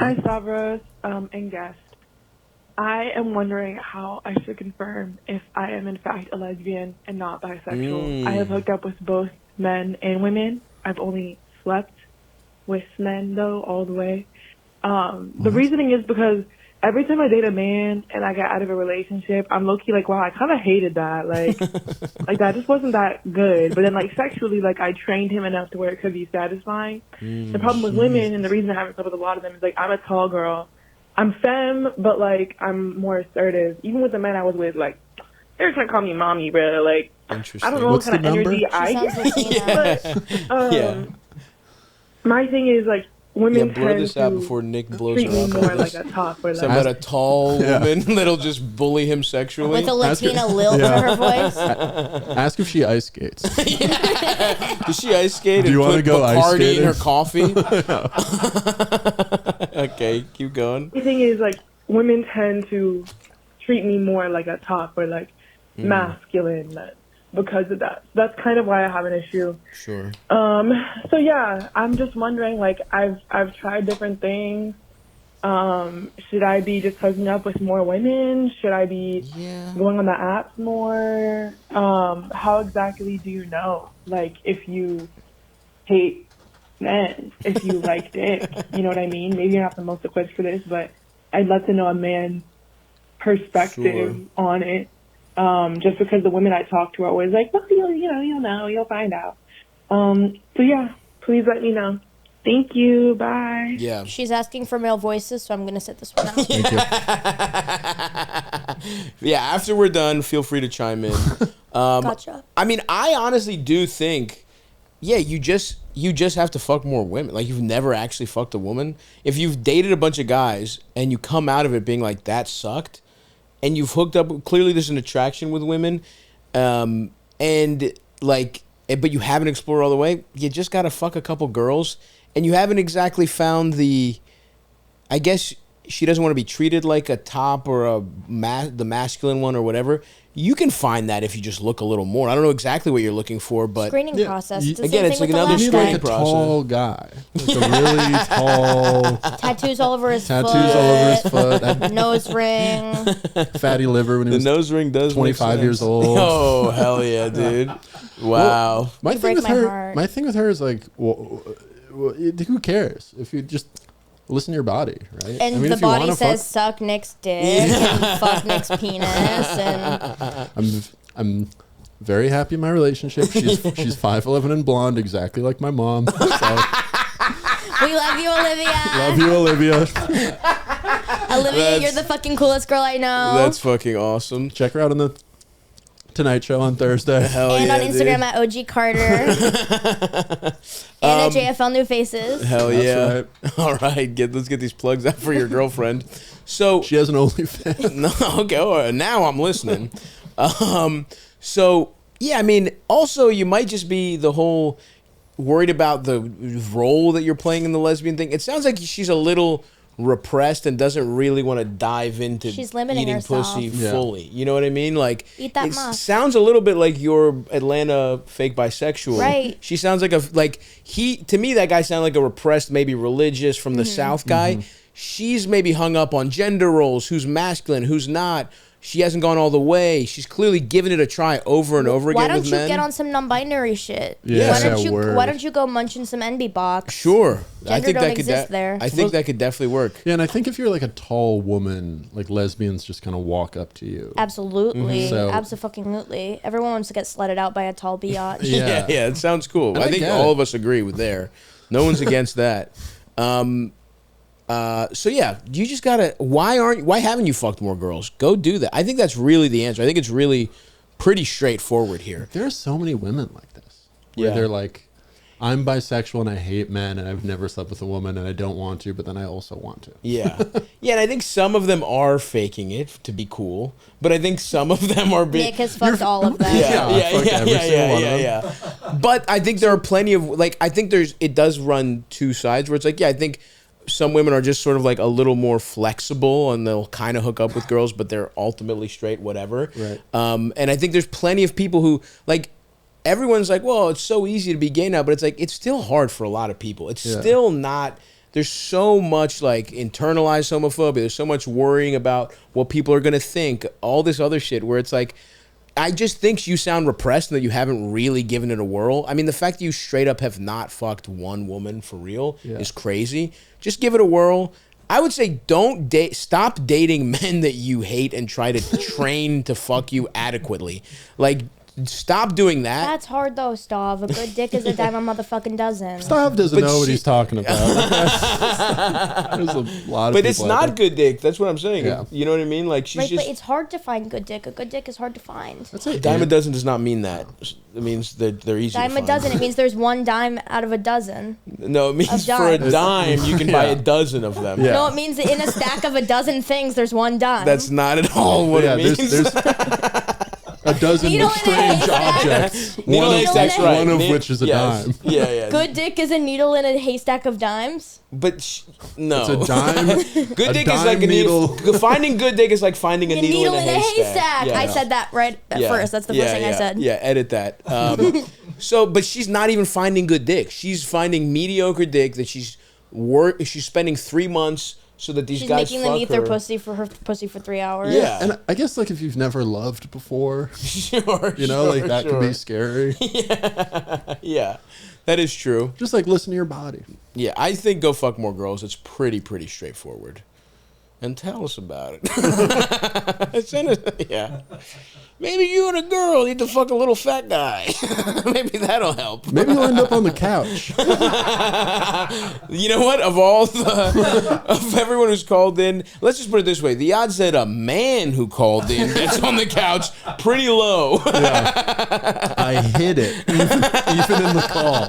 Hi, Stavros and guest. I am wondering how I should confirm if I am in fact a lesbian and not bisexual. I have hooked up with both men and women. I've only slept with men, though, all the way. The reasoning is because every time I date a man and I get out of a relationship, I'm low-key like, wow, I kind of hated that. Like, like that just wasn't that good. But then, like, sexually, like, I trained him enough to where it could be satisfying. The problem with women, and the reason I haven't slept with a lot of them, is, like, I'm a tall girl. I'm femme, but, like, I'm more assertive. Even with the men I was with, like, they're trying to call me mommy, bro. Like, I don't know what kind of energy I get. But, my thing is, like, women blur this out to before Nick blows treat her me up. more like a top. Or So like, about a tall woman that'll just bully him sexually. With a Latina lilt to her voice. Ask if she ice skates. Does she ice skate? Do you want to go ice Bacardi skating? in her coffee? Okay, keep going. the thing is, like, women tend to treat me more like a top or like masculine because of that. That's kind of why I have an issue. Sure. So yeah, I'm just wondering, like, I've tried different things. Should I be just hooking up with more women? Should I be going on the apps more? How exactly do you know, like, if you hate men, if you like dick? You know what I mean? Maybe you're not the most equipped for this, but I'd love to know a man's perspective on it. Just because the women I talk to are always like, well, you'll know, you'll find out. So yeah, please let me know. Thank you. Bye. Yeah. She's asking for male voices, so I'm going to sit this one out. Thank you. Yeah, after we're done, feel free to chime in. Gotcha. I mean, I honestly do think, yeah, you just have to fuck more women. Like, you've never actually fucked a woman. If you've dated a bunch of guys and you come out of it being like, that sucked, and you've hooked up, clearly there's an attraction with women, and like, but you haven't explored all the way, you just gotta fuck a couple girls, and you haven't exactly found the, I guess she doesn't want to be treated like a top or the masculine one or whatever. You can find that if you just look a little more. I don't know exactly what you're looking for, but Screening process. It's the again, same it's thing like with the another last You need guy. like a tall guy. Like a really tall, Tattoos all over his tattoos foot. all over his foot. That Nose ring. fatty liver when he the was nose ring does 25 years old. Oh, hell yeah, dude. Wow. My You thing break with my her, heart. my thing with her is like, who cares if you just listen to your body, right? And I mean, the if you body wanna says suck Nick's dick and fuck Nick's penis. And I'm very happy in my relationship. She's 5'11" and blonde, exactly like my mom. So, we love you, Olivia. love you, Olivia. Olivia, you're the fucking coolest girl I know. That's fucking awesome. Check her out on the Tonight Show on Thursday. Hell and yeah, on Instagram dude. at OG Carter. And at JFL New Faces. Hell That's yeah. right. All right, let's get these plugs out for your girlfriend. So She has an OnlyFans. no, okay, all right, now I'm listening. So yeah, I mean, also you might just be the whole worried about the role that you're playing in the lesbian thing. It sounds like she's a little repressed and doesn't really want to dive into She's limiting eating herself. pussy Yeah. fully. You know what I mean? Like, Eat that it muff. sounds a little bit like your Atlanta fake bisexual. Right. She sounds like to me, that guy sounded like a repressed, maybe religious from the South guy. She's maybe hung up on gender roles, who's masculine, who's not. She hasn't gone all the way. She's clearly given it a try over and over again Why don't with you men. get on some non-binary shit? Yeah, Why don't you go munching some NB box? Sure. I Gender think don't that could exist there. I think that could definitely work. Yeah, and I think if you're like a tall woman, like lesbians just kind of walk up to you. Absolutely. So- Absolutely. Everyone wants to get slutted out by a tall biatch. Yeah. Yeah, it sounds cool. And I I think get all it. of us agree with there. No one's against that. So yeah, you just gotta. Why haven't you fucked more girls? Go do that. I think that's really the answer. I think it's really pretty straightforward here. There are so many women like this. Where Yeah. they're like, I'm bisexual and I hate men and I've never slept with a woman and I don't want to, but then I also want to. Yeah, yeah, and I think some of them are faking it to be cool, but I think some of them are being. Nick has fucked all of them. Yeah, I fucked every single one of them. yeah. But I think there are plenty of I think it does run two sides where it's like, yeah, I think some women are just sort of like a little more flexible and they'll kind of hook up with girls, but they're ultimately straight, whatever. Right. And I think there's plenty of people who like. Everyone's like, well, it's so easy to be gay now, but it's like it's still hard for a lot of people. It's still not there's so much like internalized homophobia. There's so much worrying about what people are gonna think. All this other shit where it's like, I just think you sound repressed and that you haven't really given it a whirl. I mean, the fact that you straight up have not fucked one woman for real is crazy. Just give it a whirl. I would say don't date. Stop dating men that you hate and try to train to fuck you adequately. Like, stop doing that. That's hard though, Stav. A good dick is a dime a motherfucking dozen. Stav doesn't know what he's talking about. There's a lot of But people it's not good dick. That's what I'm saying. Yeah. You know what I mean? Like, she's Right, just... but it's hard to find good dick. A good dick is hard to find. That's it. Dime a dozen does not mean that. It means that they're easy Dime to a find. dozen. It means there's one dime out of a dozen. No, it means Of for a dimes. dime, you can buy a dozen of them. Yeah. No, it means that in a stack of a dozen things, there's one dime. That's not at all what it means. There's a dozen Needle in a strange haystack. objects. Needle in a haystack's right. One of which is a dime. Yeah, yeah. Good dick is a needle in a haystack of dimes. But no. It's a dime. Good dick is like a needle. Finding good dick is like finding a needle in a haystack. Yeah. I said that right at first. That's the first thing I said. Yeah, edit that. But she's not even finding good dick. She's finding mediocre dick that she's spending 3 months so that these She's guys making fuck them eat her. their pussy for 3 hours. Yeah. And I guess like if you've never loved before, Sure. you know, like that could be scary. Yeah. That is true. Just like listen to your body. Yeah, I think go fuck more girls. It's pretty straightforward. And tell us about it. Yeah. Maybe you and a girl need to fuck a little fat guy. Maybe that'll help. Maybe you'll end up on the couch. You know what? Of everyone who's called in, let's just put it this way: the odds that a man who called in gets on the couch pretty low. Yeah. I hid it, even in the call.